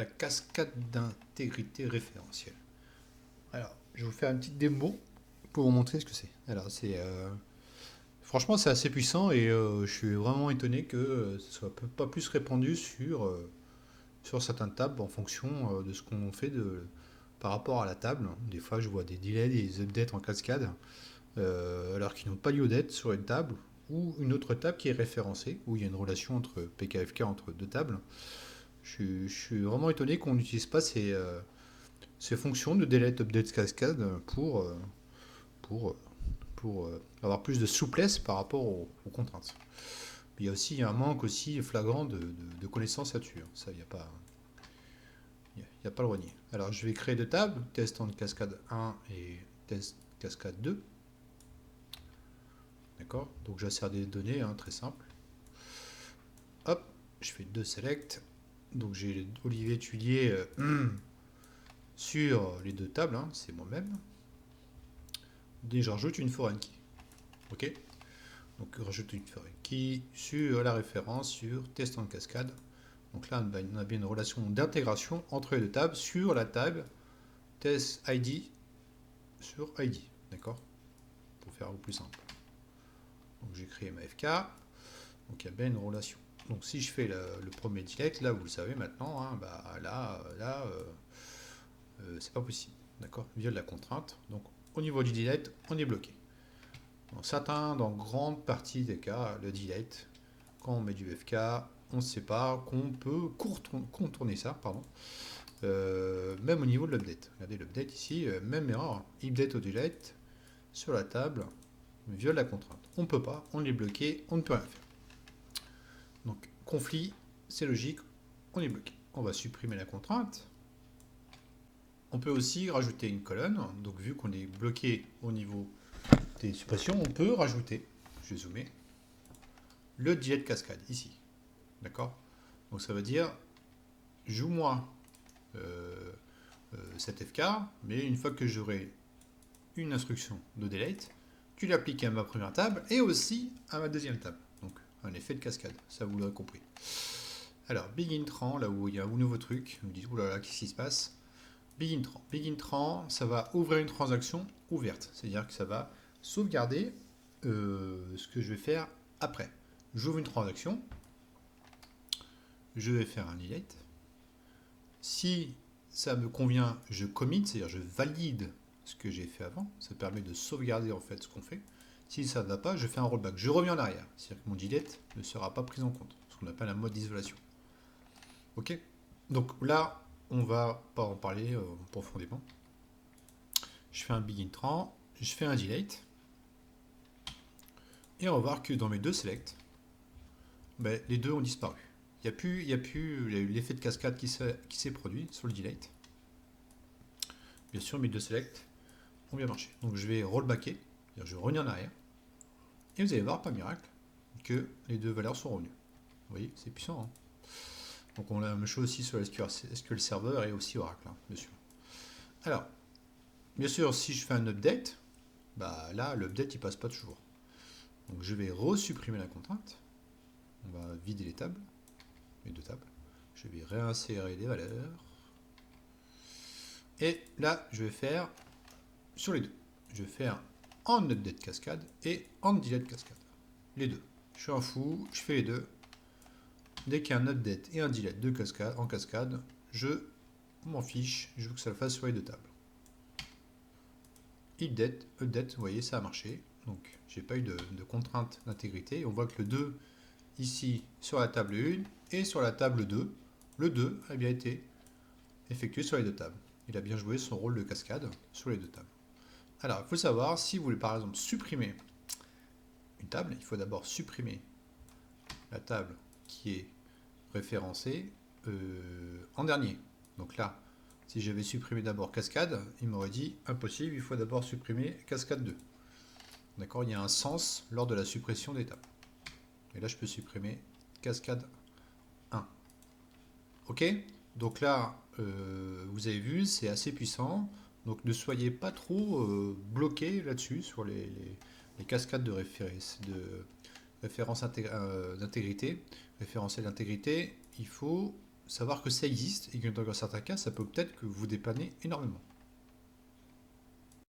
la cascade d'intégrité référentielle. Alors, je vais vous faire une petite démo pour vous montrer ce que c'est. Alors, franchement, c'est assez puissant et je suis vraiment étonné que ce soit pas plus répandu sur certaines tables en fonction de ce qu'on fait par rapport à la table. Des fois, je vois des delays, des updates en cascade, alors qu'ils n'ont pas lieu d'être sur une table ou une autre table qui est référencée, où il y a une relation entre PKFK entre deux tables. Je suis vraiment étonné qu'on n'utilise pas ces fonctions de delete, update, cascade pour, pour avoir plus de souplesse par rapport aux contraintes. Il y a aussi un manque aussi flagrant de connaissances là-dessus. Ça, il n'y a pas, y a pas le renier. Alors, je vais créer deux tables, test en cascade 1 et test cascade 2. D'accord. Donc, j'insère des données, hein, très simple. Hop, je fais deux select. Donc, j'ai Olivier Tulier sur les deux tables, hein, c'est moi-même. Déjà, rajoute une foreign key. Ok. Donc, rajoute une foreign key sur la référence sur test en cascade. Donc là, on a bien une relation d'intégration entre les deux tables sur la table test ID sur ID. D'accord. Pour faire au plus simple. Donc j'ai créé ma FK. Donc il y a bien une relation. Donc si je fais le premier delete, là vous le savez maintenant, hein, bah, là c'est pas possible. D'accord. Viole la contrainte. Donc au niveau du delete, on est bloqué. Dans grande partie des cas, le delete, quand on met du FK, on sait pas qu'on peut contourner ça, pardon. Même au niveau de l'update. Regardez l'update ici, même erreur. Update au delete sur la table viole la contrainte. On ne peut pas, on est bloqué, on ne peut rien faire. Donc conflit, c'est logique, on est bloqué. On va supprimer la contrainte. On peut aussi rajouter une colonne. Donc vu qu'on est bloqué au niveau des suppressions, on peut rajouter, je vais zoomer, le delete cascade ici. D'accord. Donc ça veut dire, joue-moi cette FK, mais une fois que j'aurai une instruction de delete, tu l'appliques à ma première table et aussi à ma deuxième table. Donc un effet de cascade, ça vous l'aurez compris. Alors begin tran, là où il y a un nouveau truc, vous me dites oulala, qu'est-ce qui se passe? Begin tran. Begin tran, ça va ouvrir une transaction ouverte, c'est-à-dire que ça va sauvegarder ce que je vais faire après. J'ouvre une transaction, je vais faire un delete. Si ça me convient, je commit, c'est-à-dire je valide ce que j'ai fait avant. Ça permet de sauvegarder en fait ce qu'on fait. Si ça ne va pas, je fais un rollback. Je reviens en arrière. C'est-à-dire que mon delete ne sera pas pris en compte. Ce qu'on appelle un mode d'isolation. Ok. Donc là, on va pas en parler profondément. Je fais un begin tran, je fais un delete. Et on va voir que dans mes deux selects, ben, les deux ont disparu. Il y a plus l'effet de cascade qui s'est produit sur le delete. Bien sûr, mes deux selects ont bien marché. Donc je vais rollbacker, c'est-à-dire je reviens en arrière. Et vous allez voir, pas miracle, que les deux valeurs sont revenues. Vous voyez, c'est puissant. Hein. Donc on a la même chose aussi sur le SQL Server et aussi Oracle, hein, bien sûr. Alors, bien sûr, si je fais un update, bah là, l'update, il passe pas toujours. Donc je vais resupprimer la contrainte. On va vider les tables, les deux tables. Je vais réinsérer les valeurs. Et là, je vais faire sur les deux. Je vais faire en update cascade et en delete cascade. Les deux. Je suis un fou, je fais les deux. Dès qu'il y a un update et un delete en cascade, je m'en fiche, je veux que ça le fasse sur les deux tables. Update, vous voyez, ça a marché. Donc, j'ai pas eu de contrainte d'intégrité. On voit que le 2, ici, sur la table 1 et sur la table 2, le 2 a bien été effectué sur les deux tables. Il a bien joué son rôle de cascade sur les deux tables. Alors, il faut savoir, si vous voulez par exemple supprimer une table, il faut d'abord supprimer la table qui est référencée en dernier. Donc là, si j'avais supprimé d'abord cascade, il m'aurait dit impossible, il faut d'abord supprimer cascade 2. D'accord. Il y a un sens lors de la suppression des tables. Et là, je peux supprimer cascade 1. Ok. Donc là, vous avez vu, c'est assez puissant. Donc ne soyez pas trop bloqué là-dessus, sur les cascades de référence d'intégrité, référentiel d'intégrité. Il faut savoir que ça existe et que dans certains cas, ça peut peut-être que vous dépanner énormément.